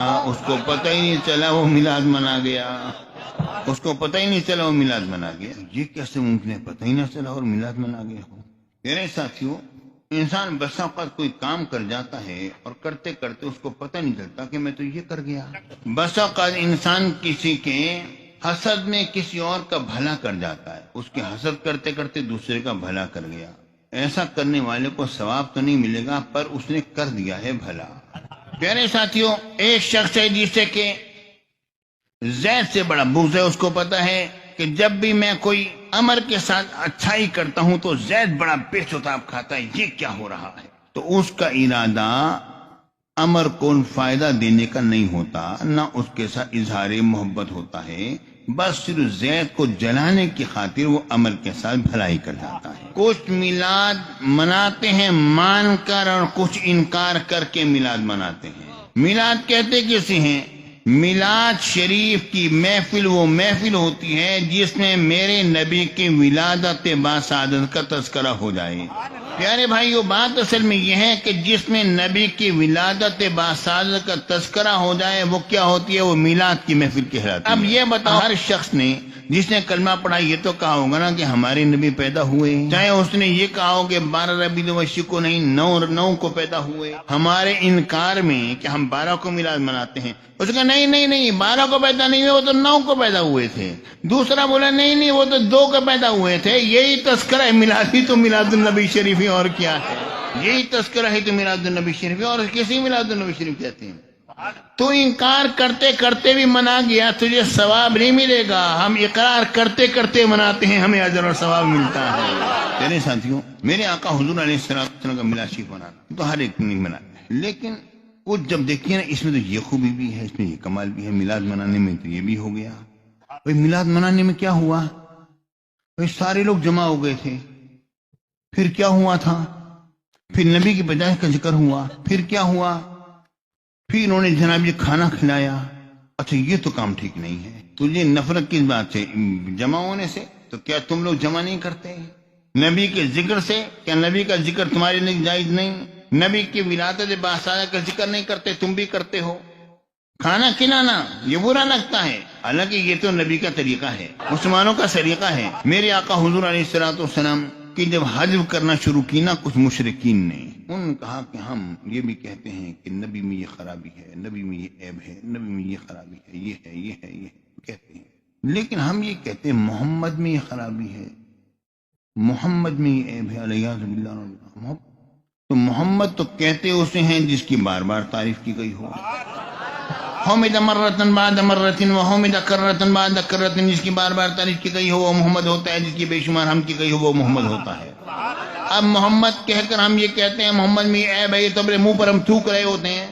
اس کو پتہ ہی نہیں چلا وہ میلاد منا گیا، اس کو پتہ ہی نہیں چلا وہ میلاد منا گیا۔ یہ کیسے ممکن ہے پتہ ہی نہ چلا اور میلاد منا گیا ہو؟ میرے ساتھیوں، انسان بس اوقات کوئی کام کر جاتا ہے اور کرتے کرتے اس کو پتہ نہیں چلتا کہ میں تو یہ کر گیا۔ بس اوقات انسان کسی کے حسد میں کسی اور کا بھلا کر جاتا ہے، اس کے حسد کرتے کرتے دوسرے کا بھلا کر گیا۔ ایسا کرنے والے کو ثواب تو نہیں ملے گا، پر اس نے کر دیا ہے بھلا۔ پیارے ساتھیوں، ایک شخص ہے جسے کہ زید سے بڑا بغض ہے، اس کو پتا ہے کہ جب بھی میں کوئی امر کے ساتھ اچھائی کرتا ہوں تو زید بڑا بے شتاب کھاتا ہے، یہ کیا ہو رہا ہے؟ تو اس کا ارادہ امر کو فائدہ دینے کا نہیں ہوتا، نہ اس کے ساتھ اظہار محبت ہوتا ہے، بس صرف زید کو جلانے کی خاطر وہ امر کے ساتھ بھلائی کر جاتا ہے۔ کچھ میلاد مناتے ہیں مان کر اور کچھ انکار کر کے میلاد مناتے ہیں۔ میلاد کہتے کسی ہیں؟ میلاد شریف کی محفل وہ محفل ہوتی ہے جس میں میرے نبی کی ولادت باسعادت کا تذکرہ ہو جائے۔ پیارے بھائیو، بات اصل میں یہ ہے کہ جس میں نبی کی ولادت باسعادت کا تذکرہ ہو جائے وہ کیا ہوتی ہے؟ وہ میلاد کی محفل کہلاتی ہے۔ اب یہ بتاؤ، ہر شخص نے جس نے کلمہ پڑھا یہ تو کہا ہوگا نا کہ ہمارے نبی پیدا ہوئے، چاہے اس نے یہ کہا ہو کہ 12 ربیع الاول کو نہیں 9 کو پیدا ہوئے۔ ہمارے انکار میں کہ ہم 12 کو میلاد مناتے ہیں، اس کا نہیں 12 کو پیدا نہیں ہوئے، وہ تو 9 کو پیدا ہوئے تھے۔ دوسرا بولا نہیں وہ تو 2 کو پیدا ہوئے تھے۔ یہی تذکرہ ہے، میلاد ہی تو میلاد النبی شریف ہے، اور کیا ہے؟ یہی تذکرہ ہے تو میلاد النبی شریف ہے، اور کسی میلاد النبی شریف کہتے ہیں۔ تو انکار کرتے کرتے بھی منا گیا، تجھے ثواب نہیں ملے گا۔ ہم اقرار کرتے کرتے مناتے ہیں، ہمیں اجر اور ثواب ملتا ہے۔ میرے ساتھیوں، میرے آقا حضور علیہ السلام کا میلاد شریف منانا تو ہر ایک نہیں مناتا، لیکن کچھ جب دیکھیے نا اس میں تو یہ خوبی بھی ہے، اس میں یہ کمال بھی ہے، میلاد منانے میں تو یہ بھی ہو گیا۔ بھئی میلاد منانے میں کیا ہوا؟ بھئی سارے لوگ جمع ہو گئے تھے، پھر کیا ہوا تھا؟ پھر نبی کی پیدائش کا ذکر ہوا، پھر کیا ہوا؟ پھر انہوں نے جناب یہ کھانا کھلایا۔ اچھا یہ تو کام ٹھیک نہیں ہے۔ تجھے نفرت کس بات سے؟ جمع ہونے سے؟ تو کیا تم لوگ جمع نہیں کرتے؟ نبی کے ذکر سے؟ کیا نبی کا ذکر تمہارے لیے جائز نہیں؟ نبی کی ولادت باسعادت کا ذکر نہیں کرتے؟ تم بھی کرتے ہو۔ کھانا کھلانا یہ برا لگتا ہے، حالانکہ یہ تو نبی کا طریقہ ہے، مسلمانوں کا طریقہ ہے۔ میرے آقا حضور علیہ السلام کی جب حذف کرنا شروع کی نا کچھ مشرکین نے، انہوں نے کہا کہ ہم یہ بھی کہتے ہیں کہ نبی میں یہ خرابی ہے، نبی میں یہ عیب ہے، نبی میں یہ خرابی ہے، یہ ہے یہ ہے یہ ہے کہتے ہیں، لیکن ہم یہ کہتے ہیں محمد میں یہ خرابی ہے، محمد میں یہ عیب ہے، علیہ باللہ۔ تو محمد تو کہتے اسے ہیں جس کی بار بار تعریف کی گئی ہو، حمد مرتن بعد مرتن وحمد کرتن بعد کرتن، جس کی بار بار تعریف کی گئی ہو وہ محمد ہوتا ہے، جس کی بے شمار ہم کی گئی ہو وہ محمد ہوتا ہے۔ اب محمد کہہ کر ہم یہ کہتے ہیں محمد میں یہ عیب ہے، یہ تو اپنے منہ پر ہم تھوک رہے ہوتے ہیں۔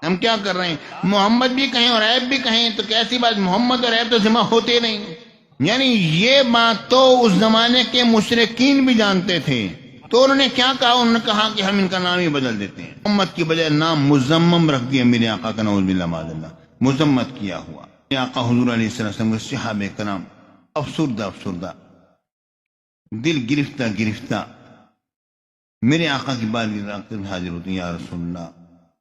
ہم کیا کر رہے ہیں؟ محمد بھی کہیں اور عیب بھی کہیں، تو کیسی بات؟ محمد اور عیب تو جمع ہوتے نہیں۔ یعنی یہ بات تو اس زمانے کے مشرکین بھی جانتے تھے، تو انہوں نے کیا کہا؟ انہوں نے کہا کہ ہم ان کا نام ہی بدل دیتے ہیں، محمد کی بجائے نام مزمم رکھ دیا، میرے آقا کا نعوذ باللہ معاذ اللہ، مزمت کیا ہوا۔ میرے آقا حضور علیہ السلام کے صحابہ کرام افسردہ دل گرفتہ میرے آقا کی بارگاہ میں حاضر ہوتے ہیں، یا رسول اللہ،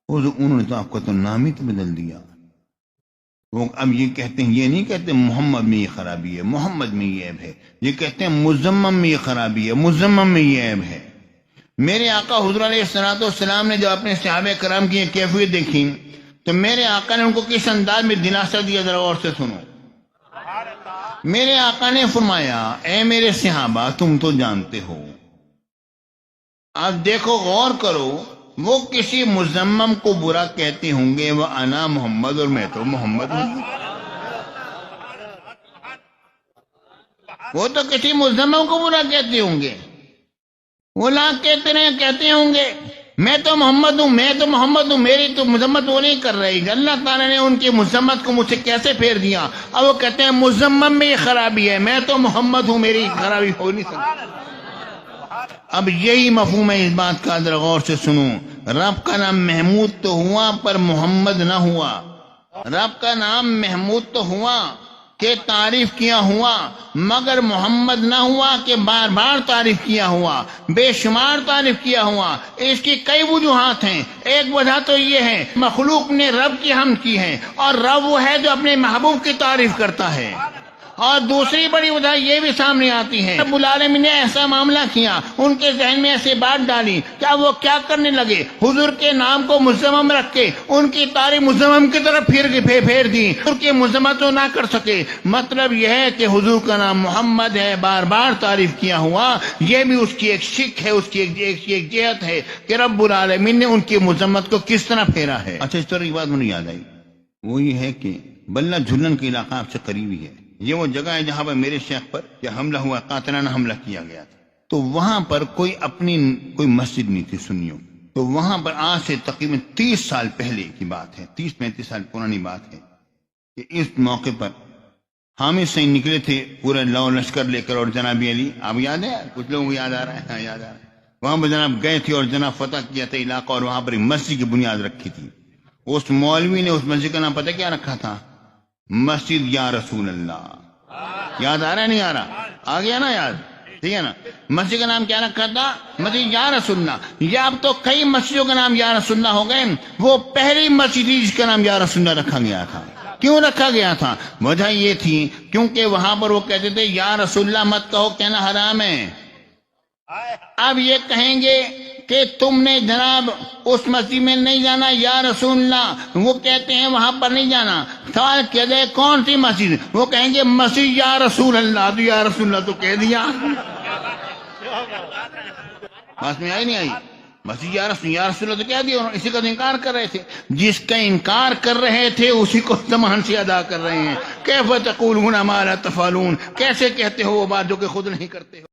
انہوں نے تو آپ کا تو نام ہی تو بدل دیا۔ وہ اب یہ کہتے ہیں، یہ نہیں کہتے محمد میں یہ خرابی ہے، محمد میں یہ عیب ہے، یہ کہتے ہیں مزمم میں یہ خرابی ہے، مزمم میں یہ عیب ہے۔ میرے آقا حضور علیہ السلام نے جب اپنے صحابہ کرام کی یہ کیفیت دیکھی تو میرے آقا نے ان کو کس انداز میں دلاسا دیا، ذرا غور سے سنو۔ میرے آقا نے فرمایا، اے میرے صحابہ تم تو جانتے ہو، اب دیکھو غور کرو، وہ کسی مزمم کو برا کہتے ہوں گے، وہ انا محمد اور میں تو محمد ہوں، وہ تو کسی مزمم کو برا کہتے ہوں گے، وہ لاکھ کہتے ہوں گے میں تو محمد ہوں، میں تو محمد ہوں، میری تو مذمت وہ نہیں کر رہی۔ اللہ تعالیٰ نے ان کی مذمت کو مجھ سے کیسے پھیر دیا؟ اب وہ کہتے ہیں مزمم میں یہ خرابی ہے، میں تو محمد ہوں، میری خرابی ہو نہیں سکتی۔ اب یہی مفہوم ہے اس بات کا، ذرا غور سے سنو۔ رب کا نام محمود تو ہوا پر محمد نہ ہوا، رب کا نام محمود تو ہوا کہ تعریف کیا ہوا مگر محمد نہ ہوا کہ بار بار تعریف کیا ہوا، بے شمار تعریف کیا ہوا۔ اس کی کئی وجوہات ہیں۔ ایک وجہ تو یہ ہے مخلوق نے رب کی حمد کی ہے، اور رب وہ ہے جو اپنے محبوب کی تعریف کرتا ہے۔ اور دوسری بڑی وجہ یہ بھی سامنے آتی ہے، رب العالمین نے ایسا معاملہ کیا، ان کے ذہن میں ایسے بات ڈالی، کیا وہ کیا کرنے لگے، حضور کے نام کو مزمم رکھ کے ان کی تعریف مزمم کی طرف پھیر دی، حضور کی مزمت تو نہ کر سکے۔ مطلب یہ ہے کہ حضور کا نام محمد ہے، بار بار تعریف کیا ہوا، یہ بھی اس کی ایک شک ہے، اس کی ایک جہت ہے کہ رب العالمین نے ان کی مزمت کو کس طرح پھیرا ہے۔ اچھا، اس طرح کی بات مجھے یاد آئی، وہ یہ ہے کہ بلہ جھلن کے علاقہ آپ سے قریبی ہے، یہ وہ جگہ ہے جہاں پر میرے شیخ پر حملہ ہوا، قاتلانہ حملہ کیا گیا تھا۔ تو وہاں پر کوئی مسجد نہیں تھی سنیوں، تو وہاں پر آج سے تقریباً 30 سال پہلے کی بات ہے، 30-35 سال پرانی بات ہے کہ اس موقع پر حامد سین نکلے تھے پورے لو لشکر لے کر، اور جناب علی، آپ یاد ہے، کچھ لوگوں کو یاد آ رہا ہے، ہاں یاد آ رہا ہے، وہاں پر جناب گئے تھے اور جناب فتح کیا تھا علاقہ، اور وہاں پر ایک مسجد کی بنیاد رکھی تھی۔ اس مولوی نے اس مسجد کا نام پتہ کیا رکھا تھا؟ مسجد یا رسول اللہ۔ یاد آ رہا ہے نہیں آ رہا؟ آ گیا نا یاد؟ ٹھیک ہے نا؟ مسجد کا نام کیا رکھا تھا؟ مسجد یا رسول اللہ۔ یا اب تو کئی مسجدوں کا نام یا رسول اللہ ہو گئے، وہ پہلی مسجد جس کا نام یا رسول اللہ رکھا گیا تھا۔ کیوں رکھا گیا تھا؟ وجہ یہ تھی کیونکہ وہاں پر وہ کہتے تھے یا رسول اللہ مت کہو، کہنا حرام ہے۔ اب یہ کہیں گے کہ تم نے جناب اس مسجد میں نہیں جانا یا رسول اللہ، وہ کہتے ہیں وہاں پر نہیں جانا، سوال کیا جائے کون سی مسجد، وہ کہیں گے مسجد یا رسول اللہ، تو یا رسول اللہ تو کہہ دیا۔ بات میں آئی نہیں آئی؟ مسجد یا رسول اللہ تو کہہ دیا، اسی کا انکار کر رہے تھے، جس کا انکار کر رہے تھے اسی کو زمان سے ادا کر رہے ہیں۔ کیف تقولون ما لا تفعلون، کیسے کہتے ہو وہ بات جو کہ خود نہیں کرتے ہو۔